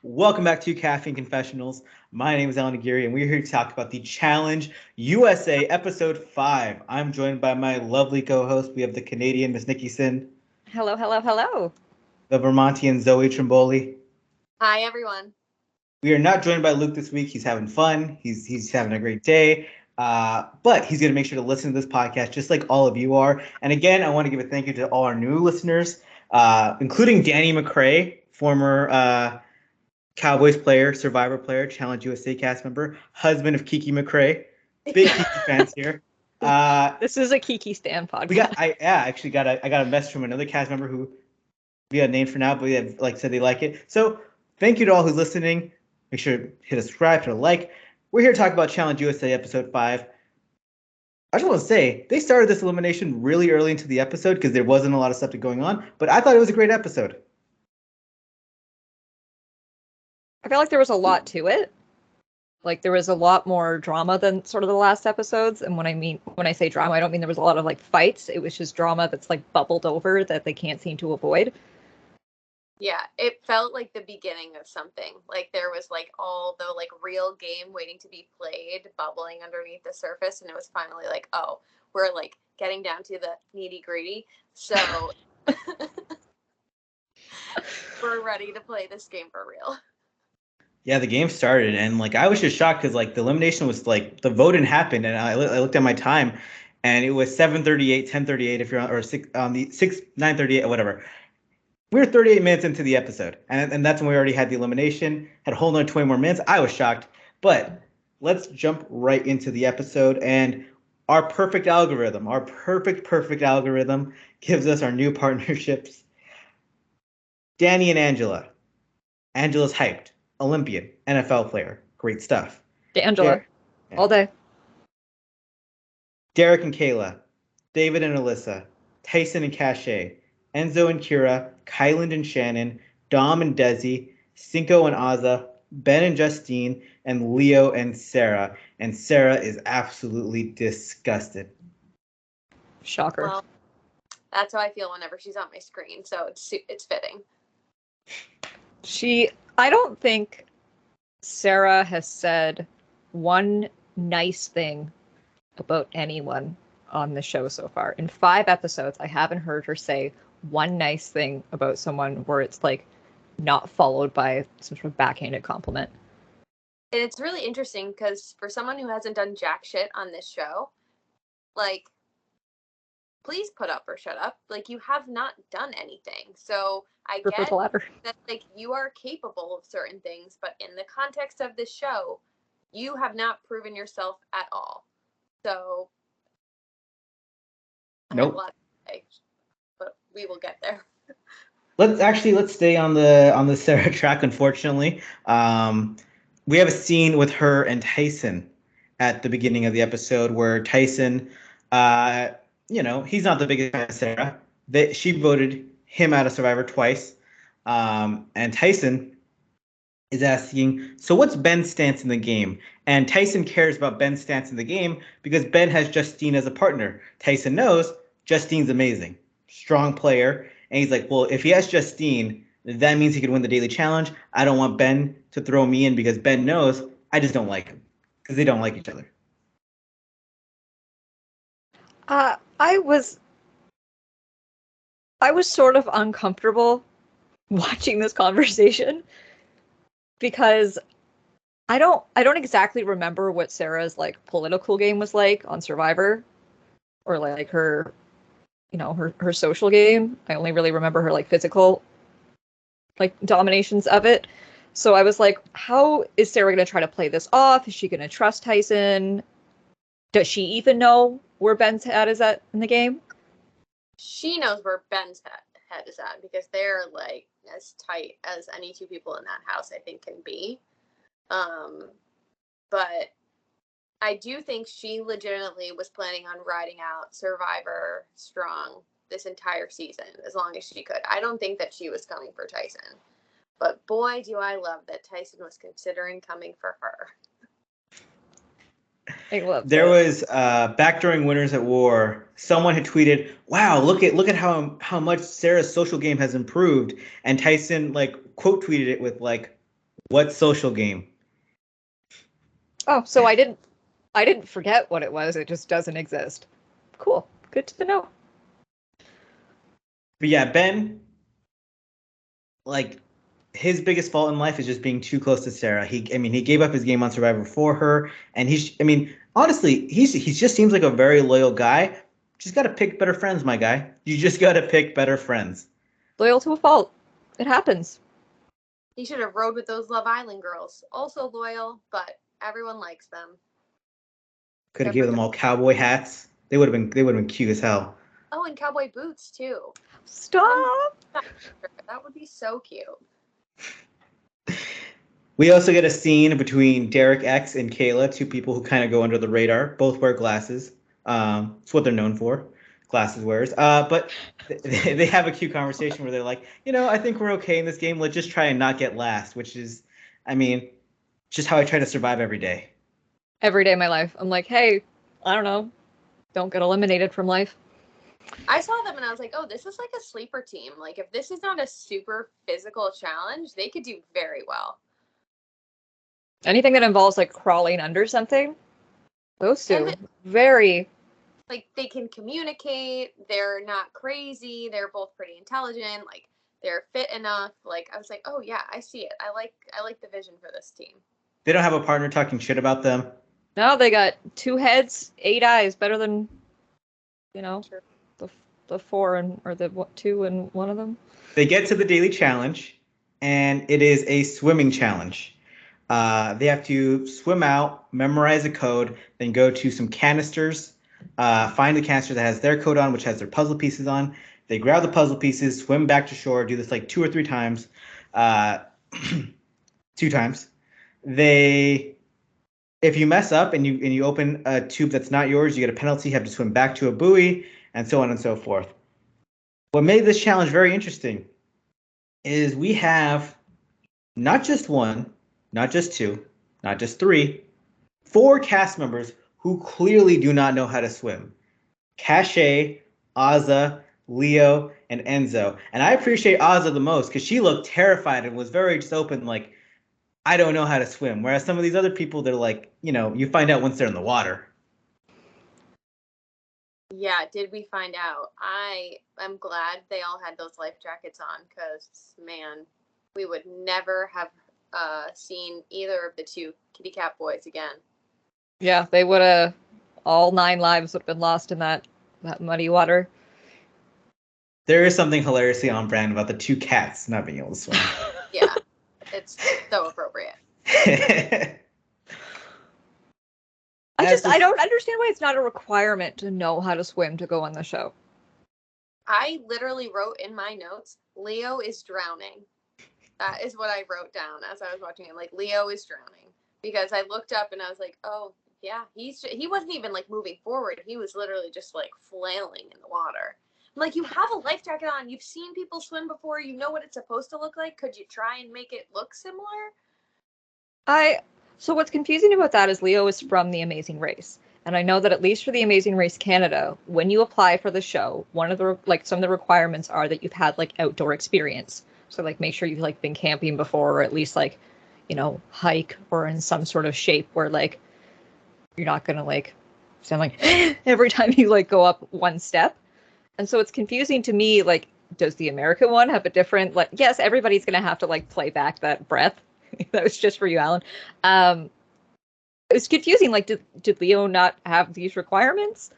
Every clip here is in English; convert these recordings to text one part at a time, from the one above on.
Welcome back to Caffeine Confessionals. My name is Allan, and we're here to talk about the Challenge USA Episode 5. I'm joined by my lovely co-host. We have the Canadian Miss Nikki, Hello, hello, hello. the Vermontian Zoe Trimboli. Hi, everyone. We are not joined by Luke this week. He's having fun. He's having a great day. But he's going to make sure to listen to this podcast just like all of you are. And again, I want to give a thank you to all our new listeners, including Danny McCrae, former Cowboys player, Survivor player, Challenge USA cast member, husband of Kiki McCrae. Big Kiki fans here. This is a Kiki Stan podcast. I got a message from another cast member who we got named for now, but we have said they like it. So thank you to all who's listening. Make sure to hit a subscribe, hit a like. We're here to talk about Challenge USA episode 5. I just want to say they started this elimination really early into the episode because there wasn't a lot of stuff going on, but I thought it was a great episode. I feel like there was a lot to it. Like there was a lot more drama than sort of the last episodes. And when I say drama, I don't mean there was a lot of like fights. It was just drama that's like bubbled over that they can't seem to avoid. Yeah, it felt like the beginning of something. Like there was like all the like real game waiting to be played bubbling underneath the surface. And it was finally like, oh, we're like getting down to the nitty gritty. So we're ready to play this game for real. Yeah, the game started, and I was just shocked because the elimination was the voting happened, and I looked at my time, and it was 7:38, 10:38 if you're on, or 9:38 or whatever. We were 38 minutes into the episode, and that's when we already had the elimination. Had a whole nother 20 more minutes. I was shocked, but let's jump right into the episode, and our perfect algorithm gives us our new partnerships. Danny and Angela. Angela's hyped. Olympian, NFL player. Great stuff. Angela. All day. Derek and Cayla. David and Alyssa. Tyson and Cashay. Enzo and Kira. Kyland and Shannon. Dom and Desi. Cinco and Azza. Ben and Justine. And Leo and Sarah. And Sarah is absolutely disgusted. Shocker. Well, that's how I feel whenever she's on my screen, so it's fitting. I don't think Sarah has said one nice thing about anyone on the show so far. In 5 episodes, I haven't heard her say one nice thing about someone where it's not followed by some sort of backhanded compliment. And it's really interesting because for someone who hasn't done jack shit on this show, please put up or shut up. You have not done anything. So I get that you are capable of certain things, but in the context of this show, you have not proven yourself at all. So nope. But we will get there. Let's stay on the Sarah track. Unfortunately, we have a scene with her and Tyson at the beginning of the episode where Tyson, he's not the biggest fan of Sarah. She voted him out of Survivor twice. And Tyson is asking, so what's Ben's stance in the game? And Tyson cares about Ben's stance in the game because Ben has Justine as a partner. Tyson knows Justine's amazing, strong player. And he's like, well, if he has Justine, that means he could win the daily challenge. I don't want Ben to throw me in because Ben knows I just don't like him because they don't like each other. I was sort of uncomfortable watching this conversation because I don't exactly remember what Sarah's political game was like on Survivor or her her social game. I only really remember her physical dominations of it. So I was like, how is Sarah going to try to play this off? Is she going to trust Tyson? Does she even know where Ben's head is at in the game? She knows where Ben's head is at because they're as tight as any two people in that house I think can be. But I do think she legitimately was planning on riding out Survivor strong this entire season as long as she could. I don't think that she was coming for Tyson. But boy, do I love that Tyson was considering coming for her. There was back during Winners at War, someone had tweeted, "Wow, look at how much Sarah's social game has improved," and Tyson quote tweeted it with What social game? Oh, so I didn't forget what it was. It just doesn't exist. Cool. Good to know. But yeah, Ben, like his biggest fault in life is just being too close to Sarah. He gave up his game on Survivor for her, and honestly, he just seems like a very loyal guy. Just gotta pick better friends, my guy. You just gotta pick better friends. Loyal to a fault. It happens. He should have rode with those Love Island girls. Also loyal, but everyone likes them. Could have given them all cowboy hats. They would have been cute as hell. Oh, and cowboy boots too. Stop. That would be so cute. We also get a scene between Derek X and Cayla, two people who kind of go under the radar. Both wear glasses. It's what they're known for, glasses wearers. But they have a cute conversation where they're like, I think we're okay in this game. Let's just try and not get last, which is, just how I try to survive every day. Every day of my life, I'm like, hey, I don't know, don't get eliminated from life. I saw them and I was like, oh, this is like a sleeper team. Like, if this is not a super physical challenge, they could do very well. Anything that involves like crawling under something, those two, very. Like, they can communicate. They're not crazy. They're both pretty intelligent. Like, they're fit enough. Like, I was like, oh yeah, I see it. I like the vision for this team. They don't have a partner talking shit about them. No, they got 2 heads, 8 eyes, better than, Sure. the 4 or the 2 and 1 of them. They get to the daily challenge, and it is a swimming challenge. They have to swim out, memorize a code, then go to some canisters, find the canister that has their code on, which has their puzzle pieces on. They grab the puzzle pieces, swim back to shore, do this like 2 or 3 times. 2 times. If you mess up and you open a tube that's not yours, you get a penalty. You have to swim back to a buoy, and so on and so forth. What made this challenge very interesting is we have not just 1, not just 2, not just 3, 4 cast members who clearly do not know how to swim. Cashay, Azza, Leo, and Enzo. And I appreciate Azza the most because she looked terrified and was very just open, like, I don't know how to swim. Whereas some of these other people, they're like, you find out once they're in the water. Yeah, did we find out? I am glad they all had those life jackets on because, man, we would never have seen either of the 2 kitty cat boys again. Yeah, they would have, all 9 lives would have been lost in that muddy water. There is something hilariously on brand about the 2 cats not being able to swim. Yeah, it's so appropriate. I don't understand why it's not a requirement to know how to swim to go on the show. I literally wrote in my notes, Leo is drowning. That is what I wrote down as I was watching it. Like, Leo is drowning. Because I looked up and I was like, oh, yeah, he wasn't even, like, moving forward. He was literally just, like, flailing in the water. I'm like, you have a life jacket on. You've seen people swim before. You know what it's supposed to look like. Could you try and make it look similar? So what's confusing about that is Leo is from The Amazing Race. And I know that at least for The Amazing Race Canada, when you apply for the show, one of the, like, some of the requirements are that you've had, like, outdoor experience. So, like, make sure you've, like, been camping before, or at least, like, hike or in some sort of shape where, like, you're not going to, like, sound like every time you, like, go up one step. And so it's confusing to me, like, does the American one have a different, like, yes, everybody's going to have to, like, play back that breath. That was just for you, Allan. It was confusing. Like, did Leo not have these requirements?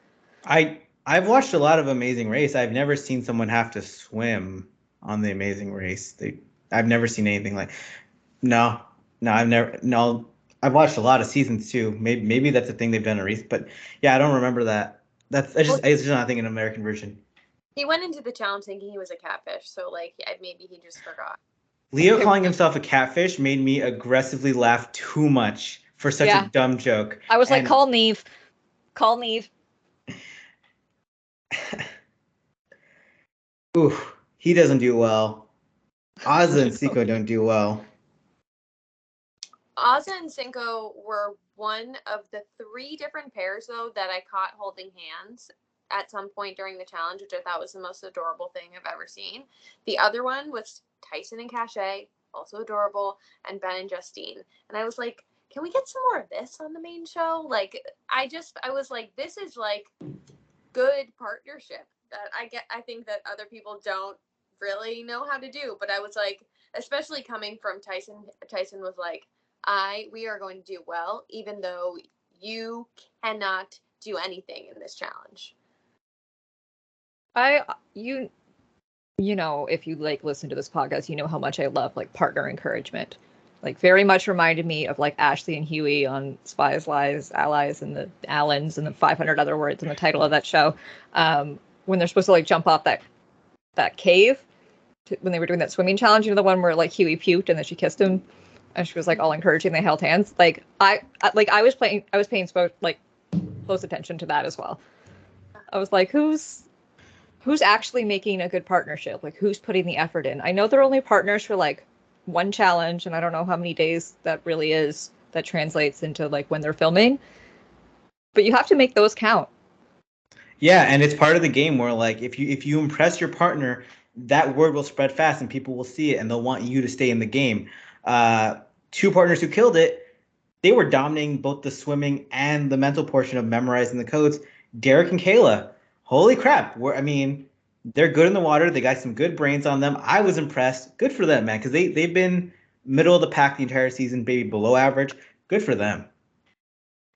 I've watched a lot of Amazing Race. I've never seen someone have to swim on The Amazing Race. I've never seen anything like. No, I've watched a lot of seasons too. Maybe that's a thing they've done a race, but yeah, I don't remember that. It's just not thinking an American version. He went into the challenge thinking he was a catfish, so, like, maybe he just forgot. Leo calling himself a catfish made me aggressively laugh too much for such a dumb joke. I was like, call Neve. Call Neve. Ooh, he doesn't do well. Azza and Siko don't do well. Azza and Cinco were one of the 3 different pairs, though, that I caught holding hands at some point during the challenge, which I thought was the most adorable thing I've ever seen. The other one was Tyson and Cashay. also adorable, and Ben and Justine. And I was like, can we get some more of this on the main show? Like, I was like, this is like good partnership that I think that other people don't really know how to do. But I was like, especially coming from Tyson was like, we are going to do well, even though you cannot do anything in this challenge. You know, if you like listen to this podcast, you know how much I love like partner encouragement. Like very much reminded me of like Ashley and Huey on Spies, Lies, Allies, and the Allens and the 500 other words in the title of that show. When they're supposed to like jump off that cave when they were doing that swimming challenge, you know, the one where like Huey puked and then she kissed him and she was like all encouraging, they held hands. Like I was paying like close attention to that as well. I was like, who's actually making a good partnership? Like who's putting the effort in? I know they're only partners for like one challenge, and I don't know how many days that really is that translates into like when they're filming, but you have to make those count. Yeah, and it's part of the game where like if you impress your partner, that word will spread fast and people will see it and they'll want you to stay in the game. Two partners who killed it, they were dominating both the swimming and the mental portion of memorizing the codes. Derek and Cayla, holy crap! They're good in the water. They got some good brains on them. I was impressed. Good for them, man, because they've been middle of the pack the entire season, maybe below average. Good for them.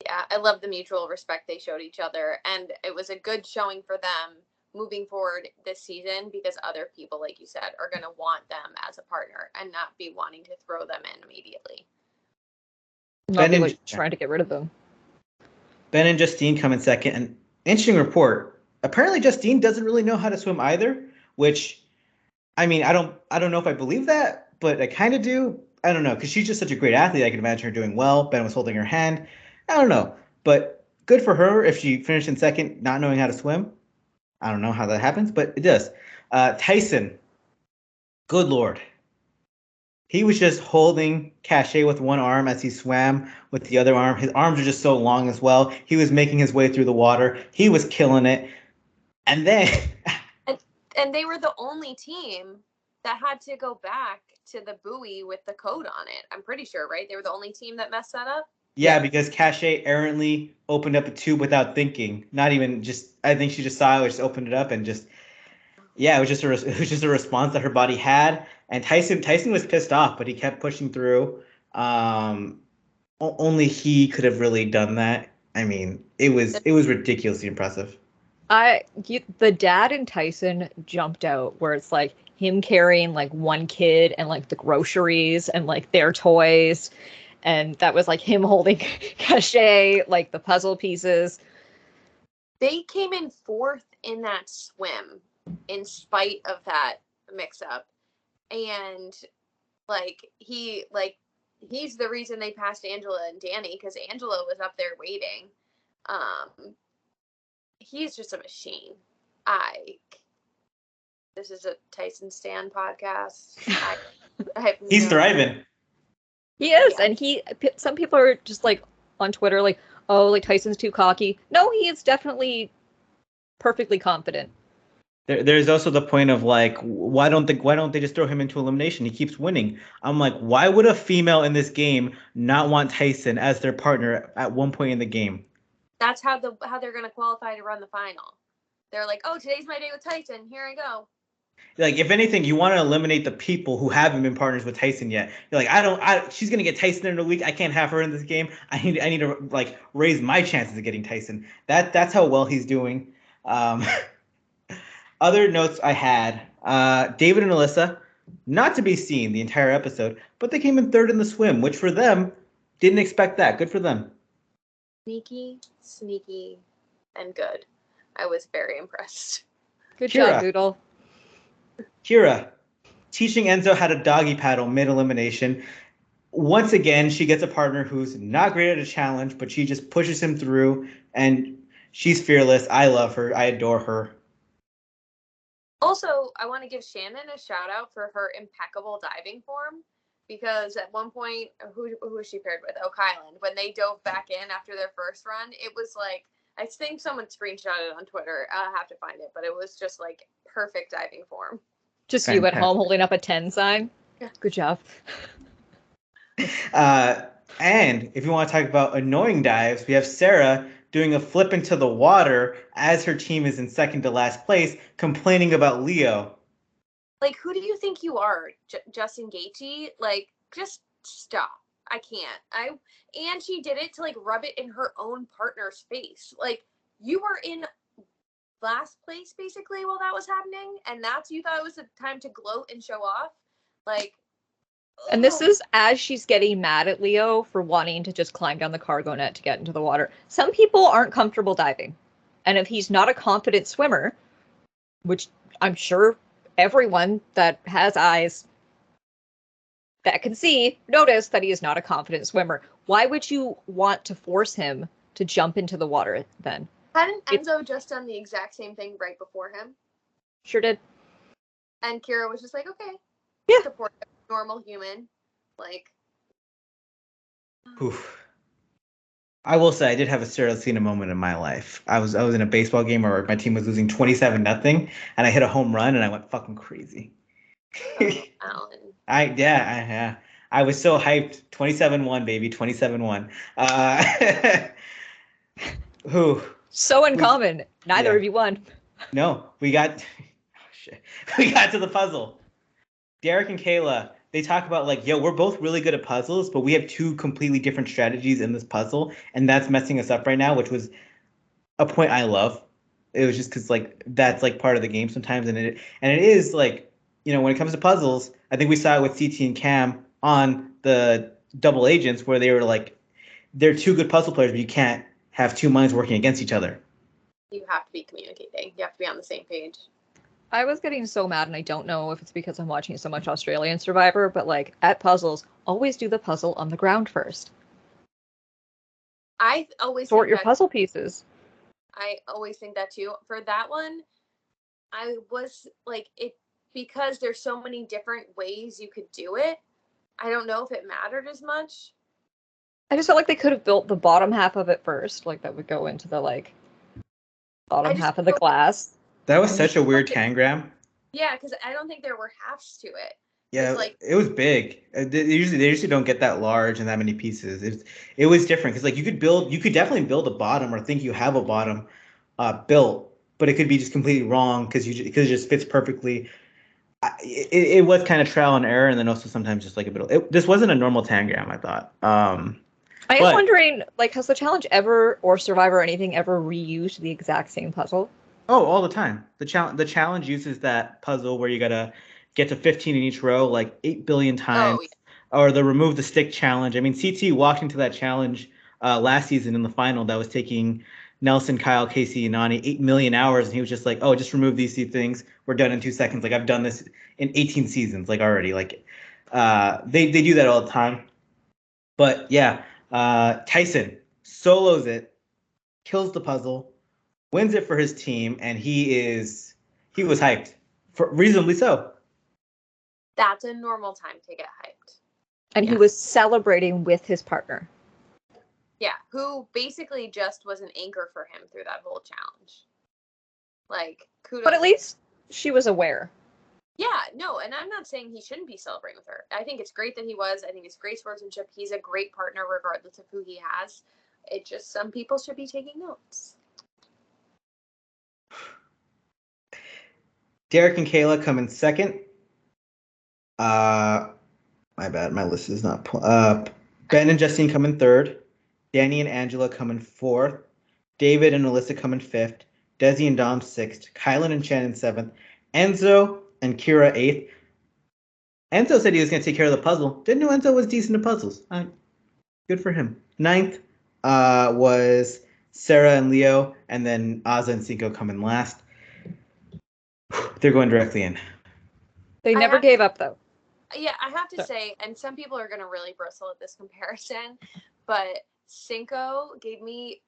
Yeah, I love the mutual respect they showed each other, and it was a good showing for them moving forward this season because other people, like you said, are going to want them as a partner and not be wanting to throw them in immediately. Not be like trying to get rid of them. Ben and Justine come in second. An interesting report. Apparently, Justine doesn't really know how to swim either, which, I mean, I don't know if I believe that, but I kind of do. I don't know, because she's just such a great athlete. I can imagine her doing well. Ben was holding her hand. I don't know, but good for her if she finished in second, not knowing how to swim. I don't know how that happens, but it does. Tyson, good Lord. He was just holding Cashay with one arm as he swam with the other arm. His arms are just so long as well. He was making his way through the water. He was killing it. And then... and they were the only team that had to go back to the buoy with the code on it. I'm pretty sure, right? They were the only team that messed that up? Yeah, because Cashay errantly opened up the tube without thinking. Not even just... I think she just saw it, just opened it up and just... Yeah, it was just a response that her body had. And Tyson was pissed off, but he kept pushing through. Only he could have really done that. I mean, it was ridiculously impressive. The dad in Tyson jumped out where it's like him carrying like one kid and like the groceries and like their toys, and that was like him holding Cashay, like the puzzle pieces. They came in fourth in that swim in spite of that mix-up, and he's the reason they passed Angela and Danny, because Angela was up there waiting. He's just a machine. This is a Tyson Stan podcast. He's thriving. He is, yeah. And some people are just like on Twitter like, oh, like Tyson's too cocky. No, he is definitely perfectly confident. There's also the point of like, why don't they just throw him into elimination? He keeps winning. I'm like, why would a female in this game not want Tyson as their partner at one point in the game? That's how they're gonna qualify to run the final. They're like, oh, today's my day with Tyson. Here I go. Like, if anything, you want to eliminate the people who haven't been partners with Tyson yet. You're like, she's gonna get Tyson in a week. I can't have her in this game. I need to like raise my chances of getting Tyson. That's how well he's doing. Other notes I had, David and Alyssa, not to be seen the entire episode, but they came in third in the swim, which for them, didn't expect that. Good for them. Sneaky, and good. I was very impressed. Good job, Doodle. Kira, teaching Enzo how to doggy paddle mid-elimination. Once again, she gets a partner who's not great at a challenge, but she just pushes him through, and she's fearless. I love her. I adore her. Also, I want to give Shannon a shout out for her impeccable diving form, because at one point, who was she paired with? Cayla. When they dove back in after their first run, it was like, I think someone screenshotted it on Twitter. I'll have to find it, but it was just like perfect diving form. Just Fantastic. You at home holding up a 10 sign? Good job. And if you want to talk about annoying dives, we have Sarah doing a flip into the water as her team is in second to last place, complaining about Leo. Like, who do you think you are, Justin Gaethje? Like, just stop. I can't. And she did it to like rub it in her own partner's face. Like, you were in last place basically while that was happening, and you thought it was the time to gloat and show off. Like, And this is as she's getting mad at Leo for wanting to just climb down the cargo net to get into the water. Some people aren't comfortable diving. And if he's not a confident swimmer, which I'm sure everyone that has eyes that can see notice that he is not a confident swimmer, why would you want to force him to jump into the water then? Hadn't Enzo just done the exact same thing right before him? Sure did. And Kira was just like, okay. Yeah. Support normal human. Like. Oof. I will say I did have a Sarah Lacina moment in my life. I was in a baseball game where my team was losing 27-0, and I hit a home run and I went fucking crazy. Allan. I was so hyped. 27-1, baby. 27-1. So uncommon. Neither of you won. No, we got to the puzzle. Derek and Cayla, they talk about like, yo, we're both really good at puzzles, but we have two completely different strategies in this puzzle, and that's messing us up right now, which was a point I love. It was just because like that's like part of the game sometimes, and it is like, when it comes to puzzles, I think we saw it with CT and Cam on the double agents where they were like, they're two good puzzle players, but you can't have two minds working against each other. You have to be communicating. You have to be on the same page. I was getting so mad, and I don't know if it's because I'm watching so much Australian Survivor, but like at puzzles, always do the puzzle on the ground first. I always sort your puzzle pieces. I always think that too. For that one, I was like, it because there's so many different ways you could do it. I don't know if it mattered as much. I just felt like they could have built the bottom half of it first, like that would go into the like bottom half of the glass. That was such a weird tangram. Yeah, because I don't think there were halves to it. Yeah, like it was big. They usually don't get that large and that many pieces. It was different because like you could definitely build a bottom or think you have a bottom built, but it could be just completely wrong because it just fits perfectly. It was kind of trial and error, and then also sometimes just like a bit. This wasn't a normal tangram, I thought. I am wondering, like, has the challenge ever or Survivor or anything ever reused the exact same puzzle? Oh, all the time. The challenge uses that puzzle where you gotta get to 15 in each row like 8 billion times. Oh, yeah. Or the remove the stick challenge. I mean, CT walked into that challenge last season in the final that was taking Nelson, Kyle, Casey, and Nani 8 million hours, and he was just like, "Oh, just remove these two things. We're done in 2 seconds." Like I've done this in 18 seasons, like already. Like they do that all the time. But yeah, Tyson solos it, kills the puzzle, wins it for his team, and he was hyped, reasonably so. That's a normal time to get hyped. And he was celebrating with his partner. Yeah, who basically just was an anchor for him through that whole challenge. Like, kudos. But at least she was aware. Yeah, no, and I'm not saying he shouldn't be celebrating with her. I think it's great that he was. I think it's great sportsmanship. He's a great partner regardless of who he has. It just, some people should be taking notes. Derek and Cayla come in second. My bad, my list is not. Ben and Justine come in third. Danny and Angela come in fourth. David and Alyssa come in fifth. Desi and Dom sixth. Kylan and Shannon seventh. Enzo and Kira eighth. Enzo said he was going to take care of the puzzle. Didn't know Enzo was decent at puzzles. Good for him. Ninth was Sarah and Leo, and then Azza and Cinco come in last. They're going directly in. They never gave up, though. Yeah, I have to say, and some people are going to really bristle at this comparison, but Cinco gave me,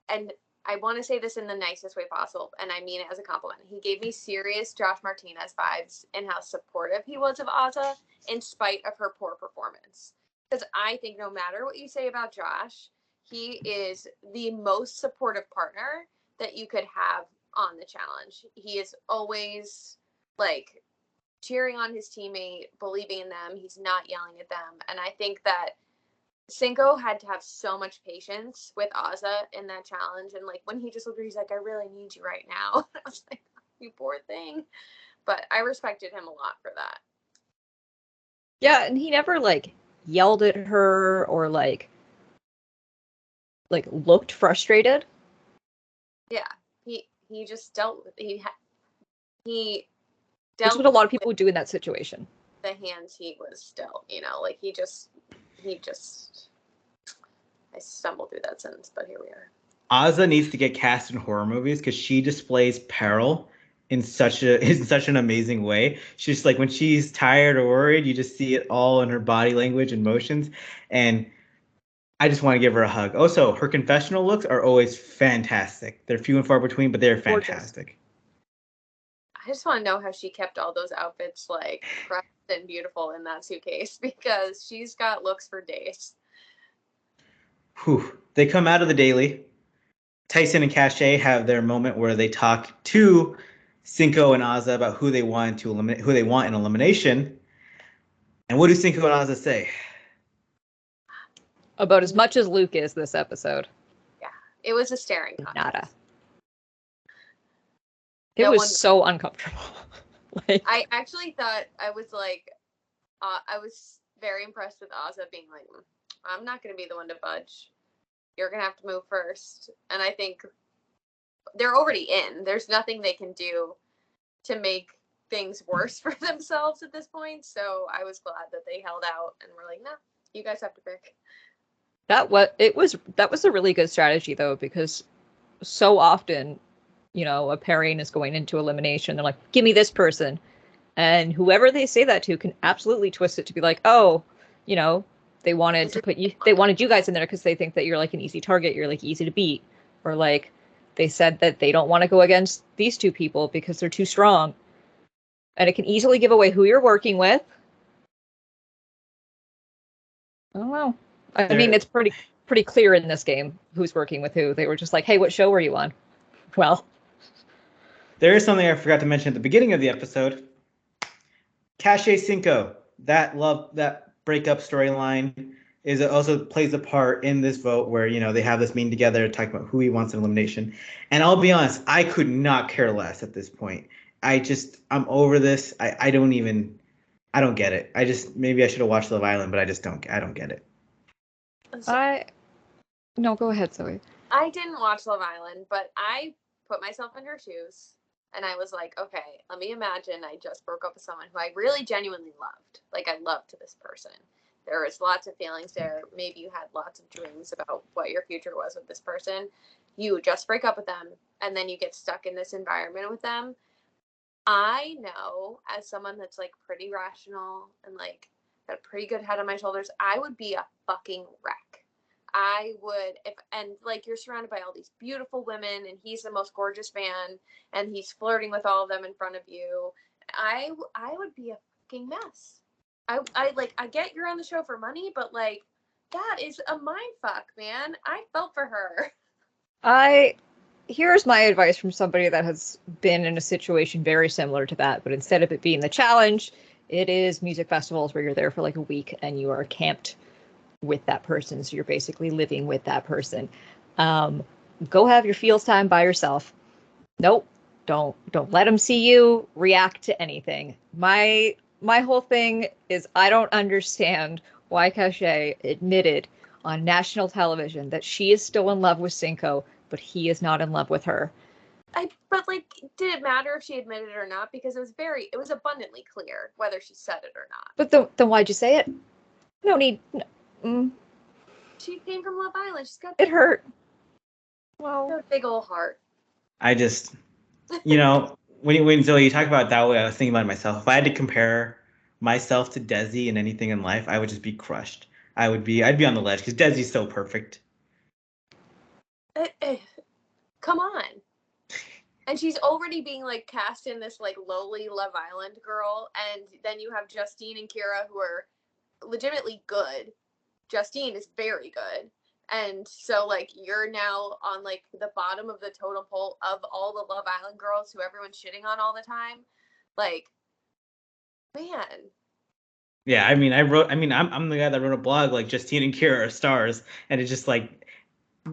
and I want to say this in the nicest way possible, and I mean it as a compliment. He gave me serious Josh Martinez vibes in how supportive he was of Azza in spite of her poor performance. Because I think no matter what you say about Josh, he is the most supportive partner that you could have on the challenge. He is always like cheering on his teammate, believing in them. He's not yelling at them. And I think that Cinco had to have so much patience with Azza in that challenge. And like when he just looked at her, he's like, I really need you right now. I was like, you poor thing. But I respected him a lot for that. Yeah, and he never like yelled at her or like looked frustrated. Yeah, he just dealt with he Which is dealt what a lot of with people do in that situation. the hands he was dealt. You know, like he just. I stumbled through that sentence, but here we are. Azza needs to get cast in horror movies because she displays peril in such an amazing way. She's like when she's tired or worried, you just see it all in her body language and motions. And I just want to give her a hug. Also, her confessional looks are always fantastic. They're few and far between, but they're fantastic. I just want to know how she kept all those outfits like pressed and beautiful in that suitcase because she's got looks for days. Whew. They come out of the daily. Tyson and Cashay have their moment where they talk to Cinco and Azza about who they want in elimination. And what do Cinco and Azza say? About as much as Luke is this episode. Yeah, it was a staring contest. Nada. It was so uncomfortable. Like, I actually thought I was very impressed with Azza being like, I'm not going to be the one to budge. You're going to have to move first. And I think they're already in. There's nothing they can do to make things worse for themselves at this point. So I was glad that they held out and were like, no, you guys have to pick. That was a really good strategy though, because so often, you know, a pairing is going into elimination. They're like, give me this person. And whoever they say that to can absolutely twist it to be like, oh, you know, they wanted you guys in there because they think that you're like an easy target. You're like easy to beat. Or like they said that they don't want to go against these two people because they're too strong. And it can easily give away who you're working with. I don't know. I mean, it's pretty clear in this game who's working with who. They were just like, hey, what show were you on? Well, there is something I forgot to mention at the beginning of the episode. Cashay Cinco, that breakup storyline also plays a part in this vote where, you know, they have this meeting together talking about who he wants in elimination. And I'll be honest, I could not care less at this point. I'm over this. I don't get it. Maybe I should have watched Love Island, but I don't get it. No, go ahead, Zoe. I didn't watch Love Island, but I put myself in her shoes. And I was like, okay, let me imagine I just broke up with someone who I really genuinely loved. Like, I loved this person. There was lots of feelings there. Maybe you had lots of dreams about what your future was with this person. You just break up with them, and then you get stuck in this environment with them. I know, as someone that's, like, pretty rational and, like, got a pretty good head on my shoulders, I would be a fucking wreck. I would, you're surrounded by all these beautiful women and he's the most gorgeous man and he's flirting with all of them in front of you. I would be a fucking mess. I get you're on the show for money, but like, that is a mind fuck, man. I felt for her. Here's my advice from somebody that has been in a situation very similar to that, but instead of it being the challenge, it is music festivals where you're there for like a week and you are camped with that person, so you're basically living with that person. Go have your feels time by yourself. Nope, don't let them see you react to anything. My whole thing is I don't understand why Cashay admitted on national television that she is still in love with Cinco, but he is not in love with her. But like, did it matter if she admitted it or not? Because it was abundantly clear whether she said it or not. But then why'd you say it? No need. She came from Love Island. She's got it hurt. Well, a big old heart. I just, you know, when Zoe, you talk about it that way, I was thinking about myself. If I had to compare myself to Desi in anything in life, I would just be crushed. I'd be on the ledge because Desi's so perfect. Come on. And she's already being like cast in this like lowly Love Island girl, and then you have Justine and Kira who are legitimately good. Justine is very good. And so like you're now on like the bottom of the totem pole of all the Love Island girls who everyone's shitting on all the time. Like, Man. Yeah, I'm the guy that wrote a blog like Justine and Kira are stars, and it's just like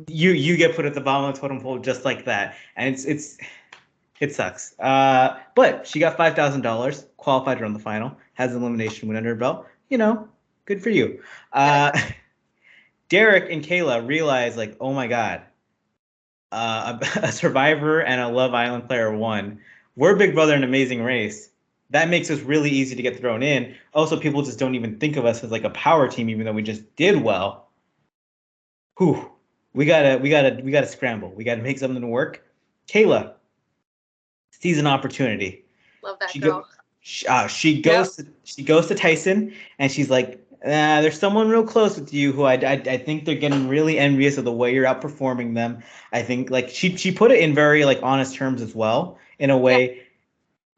you get put at the bottom of the totem pole just like that, and it sucks. But she got $5,000, qualified to run the final, has an elimination win under her belt. Good for you. Derek and Cayla realize like, oh my god, a Survivor and a Love Island player won. We're Big Brother and Amazing Race. That makes us really easy to get thrown in. Also, people just don't even think of us as like a power team, even though we just did well. Whew. We gotta scramble. We gotta make something work. Cayla sees an opportunity. Love that She girl. go, she goes she goes to Tyson and she's like, there's someone real close with you who I think they're getting really envious of the way you're outperforming them. I think like she put it in very like honest terms as well, in a way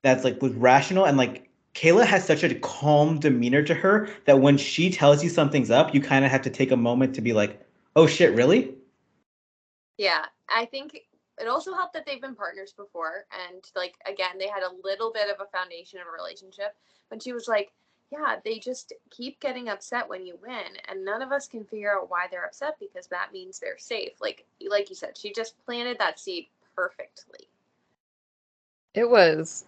that's like was rational, and like Cayla has such a calm demeanor to her that when she tells you something's up, you kind of have to take a moment to be like, oh shit, really? Yeah, I think it also helped that they've been partners before, and like again, they had a little bit of a foundation of a relationship. But she was like, "Yeah, they just keep getting upset when you win, and none of us can figure out why they're upset because that means they're safe." Like you said, she just planted that seed perfectly. It was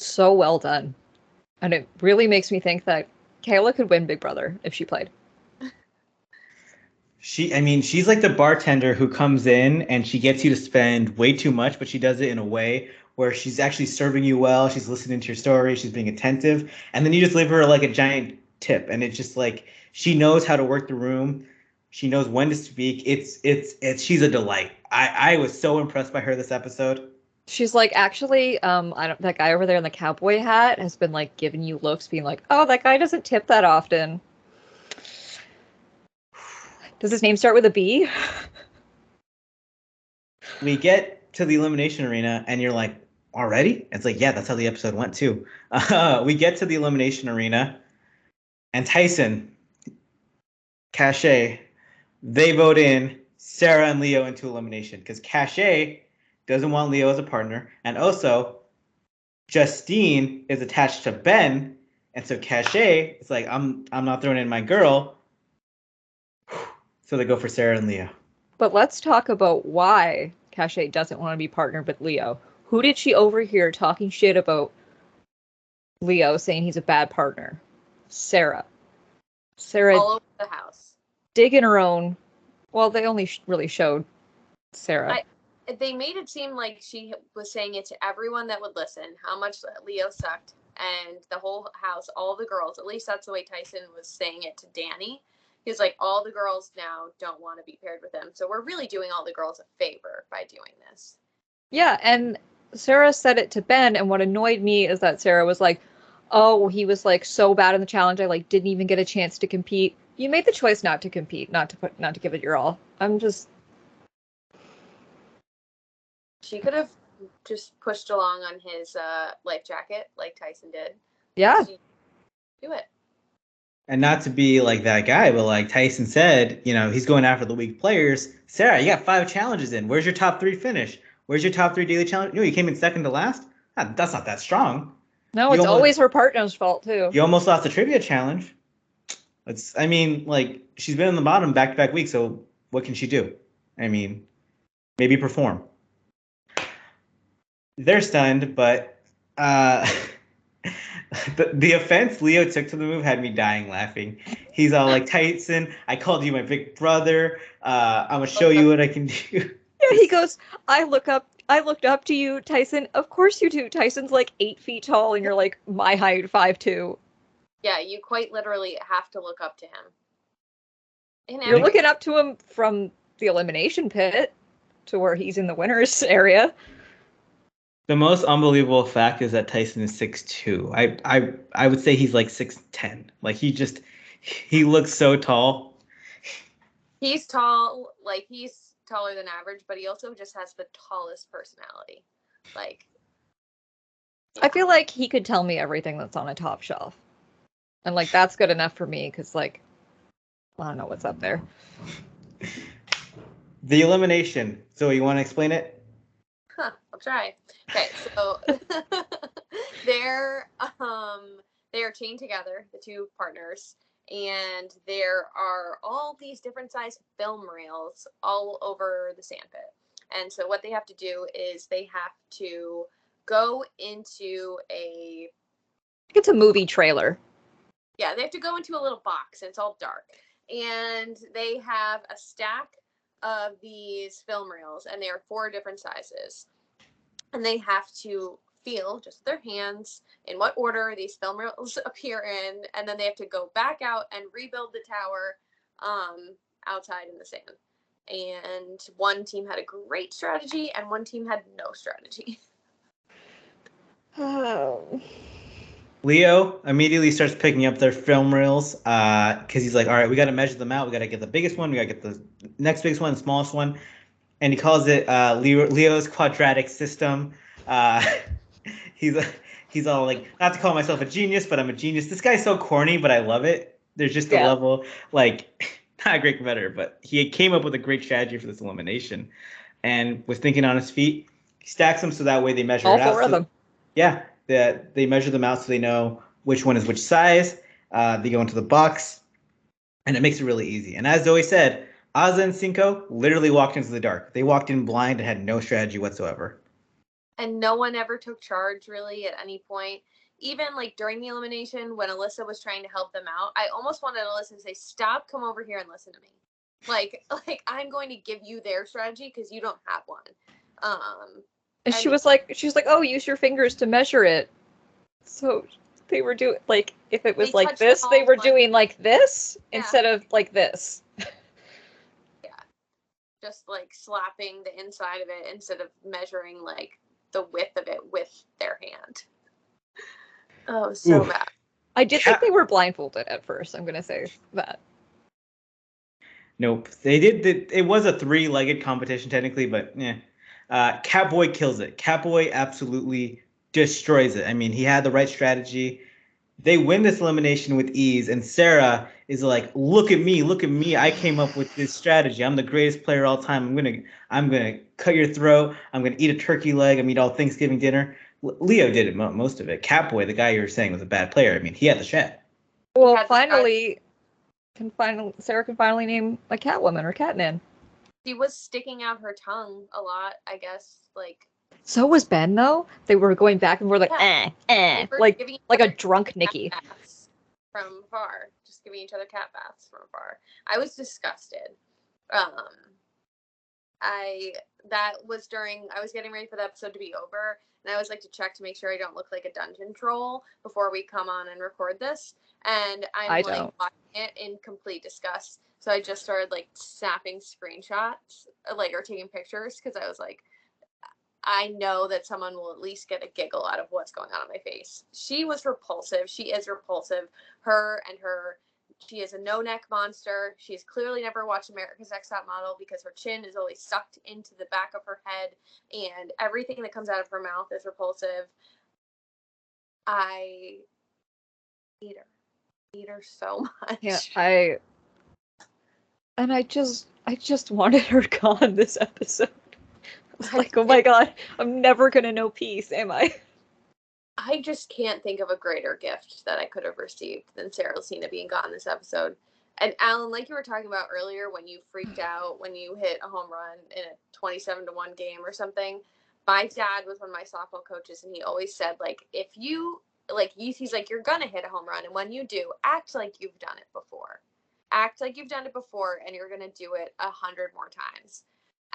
so well done. And it really makes me think that Cayla could win Big Brother if she played. She's like the bartender who comes in and she gets you to spend way too much, but she does it in a way where she's actually serving you well. She's listening to your story. She's being attentive. And then you just leave her like a giant tip. And it's just like, she knows how to work the room. She knows when to speak. She's a delight. I was so impressed by her this episode. She's like, actually, that guy over there in the cowboy hat has been like giving you looks, being like, oh, that guy doesn't tip that often. Does his name start with a B? We get to the Elimination Arena and you're like, already? It's like, yeah, that's how the episode went too. We get to the Elimination Arena and Tyson, Cashay, they vote in Sarah and Leo into elimination because Cashay doesn't want Leo as a partner, and also Justine is attached to Ben, and so Cashay is like, I'm not throwing in my girl, so they go for Sarah and Leo. But let's talk about why Cashay doesn't want to be partnered with Leo. Who did she overhear talking shit about Leo, saying he's a bad partner? Sarah. Sarah All over the house. digging her own. Well, they only really showed Sarah. They made it seem like she was saying it to everyone that would listen, how much Leo sucked, and the whole house, all the girls, at least that's the way Tyson was saying it to Danny. He was like, all the girls now don't want to be paired with him. So we're really doing all the girls a favor by doing this. Yeah, and Sarah said it to Ben, and what annoyed me is that Sarah was like, oh, he was like so bad in the challenge, I like didn't even get a chance to compete. You made the choice not to compete, not to give it your all. I'm just... She could have just pushed along on his life jacket like Tyson did. Yeah. Do it. And not to be like that guy, but like Tyson said, he's going after the weak players. Sarah, you got 5 challenges in. Where's your top 3 finish? Where's your top 3 daily challenge? You came in second to last? That's not that strong. No, it's always her partner's fault, too. You almost lost the trivia challenge. She's been on the bottom back-to-back weeks, so what can she do? Maybe perform. They're stunned, but the offense Leo took to the move had me dying laughing. He's all like, Tyson, I called you my big brother. I'm going to show you what I can do. Yeah, he goes, I looked up to you, Tyson. Of course you do. Tyson's like 8 feet tall, and you're like my height, 5'2". Yeah, you quite literally have to look up to him. You're looking up to him from the elimination pit to where he's in the winner's area. The most unbelievable fact is that Tyson is 6'2". I would say he's like 6'10". Like he looks so tall. He's tall, like he's taller than average, but he also just has the tallest personality. Like, yeah. I feel like he could tell me everything that's on a top shelf. And like that's good enough for me because like I don't know what's up there. The elimination. So you want to explain it? I'll try. Okay, so They're they are chained together, the two partners, and there are all these different sized film reels all over the sandpit. And so what they have to do is they have to go into a It's a movie trailer. Yeah, they have to go into a little box and it's all dark. And they have a stack of these film reels and they are 4 different sizes. And they have to feel just with their hands in what order these film reels appear in, and then they have to go back out and rebuild the tower outside in the sand. And one team had a great strategy and one team had no strategy. Oh. Leo immediately starts picking up their film reels because he's like, all right, we got to measure them out. We got to get the biggest one. We got to get the next biggest one, the smallest one. And he calls it Leo's quadratic system. He's all like, not to call myself a genius, but I'm a genius. This guy's so corny, but I love it. There's just a level, like, not a great competitor, but he came up with a great strategy for this elimination and was thinking on his feet. He stacks them so that way they measure all it out. 4 of them. Yeah, they measure them out so they know which one is which size. They go into the box, and it makes it really easy. And as Zoe said, Ozzy and Cinco literally walked into the dark. They walked in blind and had no strategy whatsoever. And no one ever took charge really at any point. Even like during the elimination when Alyssa was trying to help them out, I almost wanted Alyssa to say, stop, come over here and listen to me. Like I'm going to give you their strategy because you don't have one. And she was like, oh, use your fingers to measure it. So they were doing, like, if it was like this, they were doing like this instead of like this. Yeah. Just like slapping the inside of it instead of measuring like the width of it with their hand. Oh, so bad. I did think they were blindfolded at first. I'm going to say that. Nope. They did. It was a 3-legged competition technically, but yeah. Catboy kills it. Catboy absolutely destroys it. I mean, he had the right strategy. They win this elimination with ease, and Sarah is like, look at me. I came up with this strategy. I'm the greatest player of all time. I'm gonna cut your throat. I'm gonna eat a turkey leg. I'm gonna eat all Thanksgiving dinner. Leo did it most of it. Catboy, the guy you were saying was a bad player. I mean, he had the strat. Well, Sarah can finally name a Catwoman or Catman. She was sticking out her tongue a lot, I guess. Like. So was Ben though. They were going back and forth like like a drunk Nikki. From afar, just giving each other cat baths from afar. I was disgusted. That was I was getting ready for the episode to be over, and I always like to check to make sure I don't look like a dungeon troll before we come on and record this. And I'm like watching it in complete disgust. So I just started like snapping screenshots, like, or taking pictures, because I was like, I know that someone will at least get a giggle out of what's going on my face. She was repulsive. She is repulsive. She is a no-neck monster. She has clearly never watched America's Next Top Model because her chin is always sucked into the back of her head, and everything that comes out of her mouth is repulsive. I hate her. I hate her so much. Yeah, I just wanted her gone this episode. I was like, oh my god, I'm never gonna know peace, am I? I just can't think of a greater gift that I could have received than Sarah Lacina being gone this episode. And Allan, like you were talking about earlier, when you freaked out when you hit a home run in a 27-1 game or something, my dad was one of my softball coaches, and he always said, like, if you, like, he's like, you're gonna hit a home run, and when you do, act like you've done it before. Act like you've done it before, and you're gonna do it 100 more times.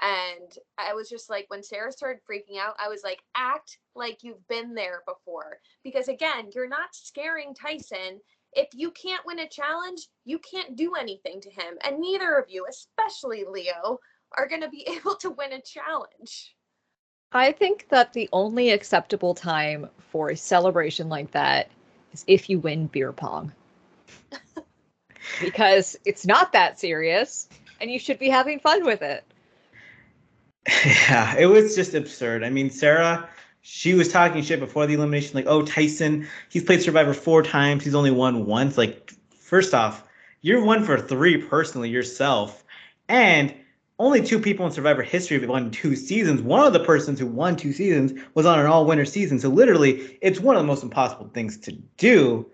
And I was just like, when Sarah started freaking out, I was like, act like you've been there before. Because again, you're not scaring Tyson. If you can't win a challenge, you can't do anything to him. And neither of you, especially Leo, are going to be able to win a challenge. I think that the only acceptable time for a celebration like that is if you win beer pong. Because it's not that serious, and you should be having fun with it. Yeah, it was just absurd. I mean, Sarah, she was talking shit before the elimination, like, oh, Tyson, he's played Survivor 4 times, he's only won once. Like, first off, you're 1 for 3 personally yourself. And only 2 people in Survivor history have won 2 seasons. One of the persons who won 2 seasons was on an all-winner season. So literally, it's one of the most impossible things to do.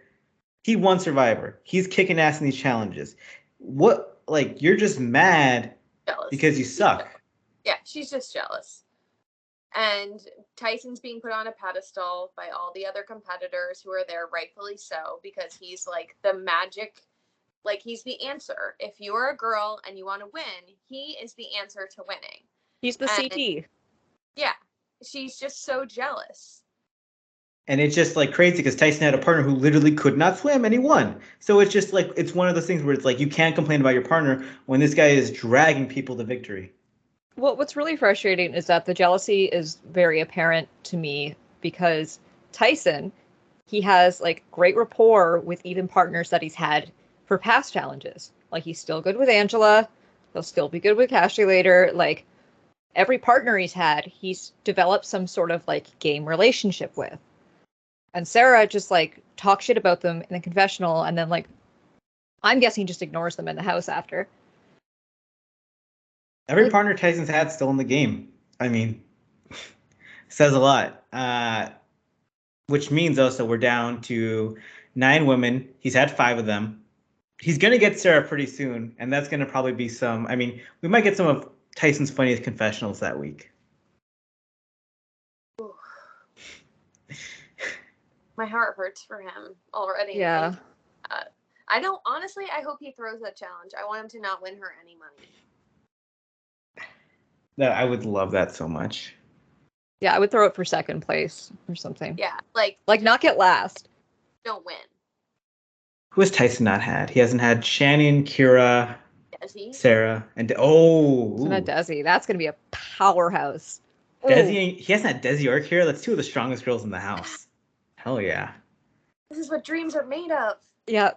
He won Survivor. He's kicking ass in these challenges. What, like, you're just mad Jealous. because you suck. Yeah, she's just jealous. And Tyson's being put on a pedestal by all the other competitors who are there, rightfully so, because he's like the magic, like he's the answer. If you're a girl and you want to win, he is the answer to winning. He's the CT. Yeah, she's just so jealous. And it's just like crazy because Tyson had a partner who literally could not swim and he won. So it's just like, it's one of those things where it's like, you can't complain about your partner when this guy is dragging people to victory. Well, what's really frustrating is that the jealousy is very apparent to me because Tyson, he has like great rapport with even partners that he's had for past challenges. Like he's still good with Angela. He'll still be good with Cashay later. Like every partner he's had, he's developed some sort of like game relationship with. And Sarah just like talks shit about them in the confessional and then like, I'm guessing just ignores them in the house after. Every partner Tyson's had still in the game. I mean, says a lot. Which means also we're down to 9 women. He's had 5 of them. He's going to get Sarah pretty soon. And that's going to probably be some, I mean, we might get some of Tyson's funniest confessionals that week. My heart hurts for him already. Yeah. I don't, honestly, I hope he throws that challenge. I want him to not win her any money. No, I would love that so much. Yeah, I would throw it for second place or something. Yeah, like not get last. Don't win. Who has Tyson not had? He hasn't had Shannon, Kira, Desi? Sarah, and Isn't that Desi? That's going to be a powerhouse. Desi, he hasn't had Desi or Kira. That's 2 of the strongest girls in the house. Hell yeah. This is what dreams are made of. Yeah.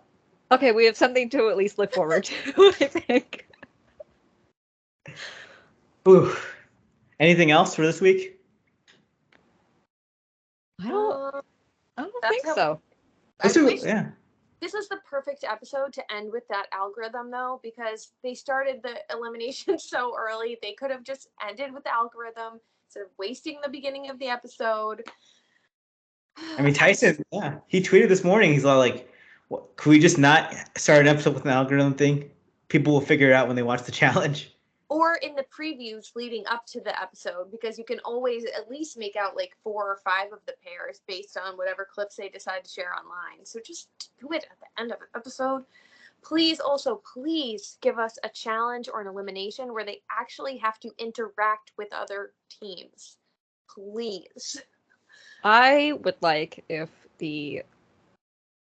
Okay, we have something to at least look forward to, I think. Ooh. Anything else for this week? I don't think so. Yeah. This was the perfect episode to end with that algorithm, though, because they started the elimination so early. They could have just ended with the algorithm instead of wasting the beginning of the episode. I mean, Tyson, yeah, he tweeted this morning. He's all like, what, could we just not start an episode with an algorithm thing? People will figure it out when they watch the challenge. Or in the previews leading up to the episode, because you can always at least make out like 4 or 5 of the pairs based on whatever clips they decide to share online. So just do it at the end of the episode. Please give us a challenge or an elimination where they actually have to interact with other teams. Please. I would like if the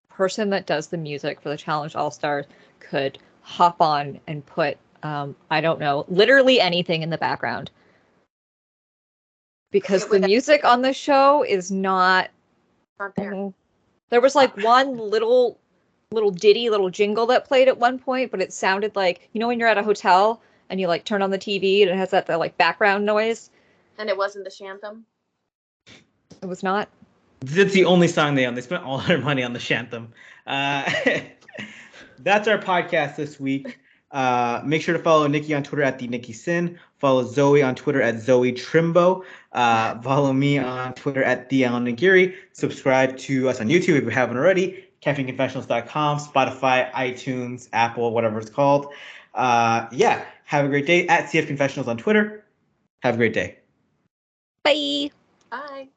person that does the music for the Challenge All-Stars could hop on and put, I don't know, literally anything in the background. Because the music on the show is not there. There was like one little ditty, little jingle that played at one point, but it sounded like, you know, when you're at a hotel and you like turn on the TV and it has that like background noise. And it wasn't the Shantham? It was not. That's the only song they own. They spent all their money on the Shantham. That's our podcast this week. Make sure to follow Nikki on Twitter at the Nikki Sin. Follow Zoe on Twitter at Zoe Trimbo. Follow me on Twitter at the Allan Nagiri. Subscribe to us on YouTube if you haven't already. CaffeineConfessionals.com, Spotify, iTunes, Apple, whatever it's called. Yeah, have a great day. At CF Confessionals on Twitter. Have a great day. Bye. Bye.